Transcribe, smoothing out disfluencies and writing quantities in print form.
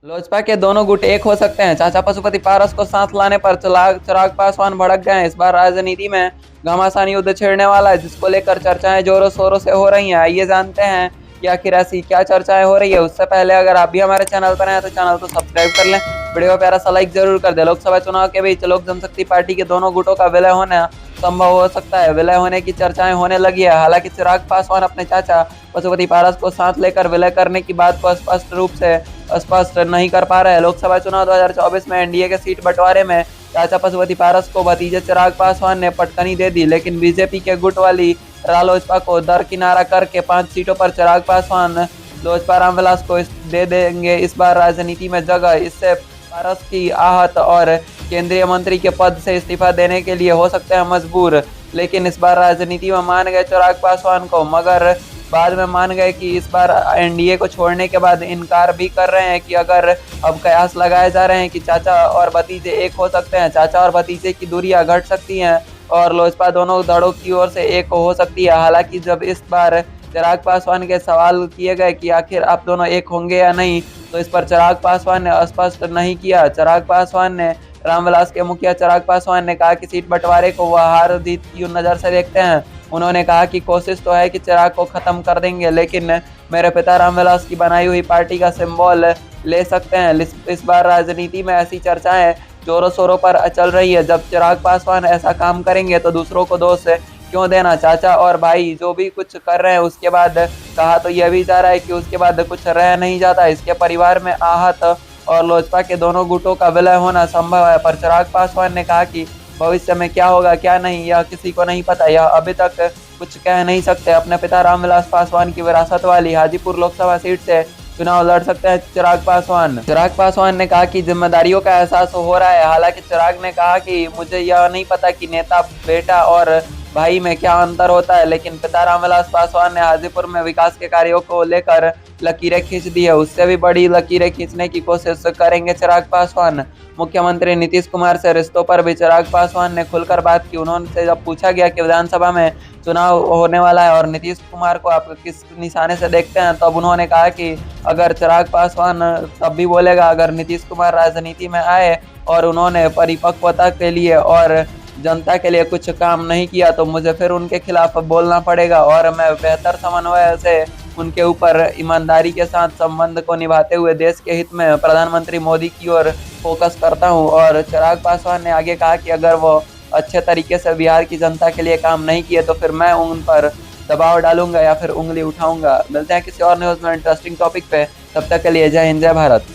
लोजपा के दोनों गुट एक हो सकते हैं। चाचा पशुपति पारस को साथ लाने पर चिराग पासवान भड़क गए हैं। इस बार राजनीति में घमासान युद्ध छिड़ने वाला है, जिसको लेकर चर्चाएं जोरों शोरों से हो रही हैं। आइए जानते हैं कि आखिर ऐसी क्या चर्चाएं हो रही है। उससे पहले अगर आप भी हमारे चैनल पर हैं तो चैनल को सब्सक्राइब कर लें, वीडियो को प्यारा सा लाइक जरूर कर दे। लोकसभा चुनाव के बीच लोक जनशक्ति पार्टी के दोनों गुटों का विलय होना संभव हो सकता है। विलय होने की चर्चाएं होने लगी है। हालांकि चिराग पासवान अपने चाचा पशुपति पारस को साथ लेकर विलय करने की बात को स्पष्ट रूप से स्पष्ट नहीं कर पा रहे हैं। लोकसभा चुनाव 2024 में एनडीए के सीट बंटवारे में चाचा पशुपति पारस को भतीजे चिराग पासवान ने पटकनी दे दी, लेकिन बीजेपी के गुट वाली रालोसपा को दरकिनारा करके 5 सीटों पर चिराग पासवान लोजपा रामविलास को दे देंगे। इस बार राजनीति में जगह इससे पारस की आहत और केंद्रीय मंत्री के पद से इस्तीफा देने के लिए हो सकते हैं मजबूर। लेकिन इस बार राजनीति में मान गए चिराग पासवान को, मगर बाद में मान गए कि इस बार एनडीए को छोड़ने के बाद इनकार भी कर रहे हैं कि अगर अब कयास लगाए जा रहे हैं कि चाचा और भतीजे एक हो सकते हैं, चाचा और भतीजे की दूरियां घट सकती हैं और लोजपा दोनों धड़ों की ओर से एक हो सकती है। हालांकि जब इस बार चिराग पासवान के सवाल किए गए कि आखिर आप दोनों एक होंगे या नहीं, तो इस पर चिराग पासवान ने स्पष्ट नहीं किया। चिराग पासवान ने रामविलास के मुखिया चिराग पासवान ने कहा कि सीट बंटवारे को वह हार जीत की नज़र से देखते हैं। उन्होंने कहा कि कोशिश तो है कि चिराग को खत्म कर देंगे, लेकिन मेरे पिता रामविलास की बनाई हुई पार्टी का सिंबल ले सकते हैं। इस बार राजनीति में ऐसी चर्चाएं जोरों शोरों पर चल रही है। जब चिराग पासवान ऐसा काम करेंगे तो दूसरों को दोष क्यों देना। चाचा और भाई जो भी कुछ कर रहे हैं उसके बाद कहा तो यह भी जा रहा है कि उसके बाद कुछ रह नहीं जाता। इसके परिवार में आहत और लोजपा के दोनों गुटों का विलय होना संभव है, पर चिराग पासवान ने कहा कि भविष्य में क्या होगा क्या नहीं यह किसी को नहीं पता, यह अभी तक कुछ कह नहीं सकते। अपने पिता रामविलास पासवान की विरासत वाली हाजीपुर लोकसभा सीट से चुनाव लड़ सकते हैं चिराग पासवान। चिराग पासवान ने कहा कि जिम्मेदारियों का एहसास हो रहा है। हालांकि चिराग ने कहा कि मुझे यह नहीं पता कि नेता बेटा और भाई में क्या अंतर होता है, लेकिन पिता रामविलास पासवान ने हाजीपुर में विकास के कार्यों को लेकर लकीरें खींच दी है। उससे भी बड़ी लकीरें खींचने की कोशिश करेंगे चिराग पासवान। मुख्यमंत्री नीतीश कुमार से रिश्तों पर भी चिराग पासवान ने खुलकर बात की। उन्होंने जब पूछा गया कि विधानसभा में चुनाव होने वाला है और नीतीश कुमार को आप किस निशाने से देखते हैं, तब उन्होंने कहा कि अगर चिराग पासवान तब भी बोलेगा अगर नीतीश कुमार राजनीति में आए और उन्होंने परिपक्वता के लिए और जनता के लिए कुछ काम नहीं किया तो मुझे फिर उनके खिलाफ बोलना पड़ेगा और मैं बेहतर समन्वय से उनके ऊपर ईमानदारी के साथ संबंध को निभाते हुए देश के हित में प्रधानमंत्री मोदी की ओर फोकस करता हूं। और चिराग पासवान ने आगे कहा कि अगर वो अच्छे तरीके से बिहार की जनता के लिए काम नहीं किए तो फिर मैं उन पर दबाव डालूंगा या फिर उंगली उठाऊंगा। मिलते हैं किसी और न्यूज़ में इंटरेस्टिंग टॉपिक पे, तब तक के लिए जय हिंद जय भारत।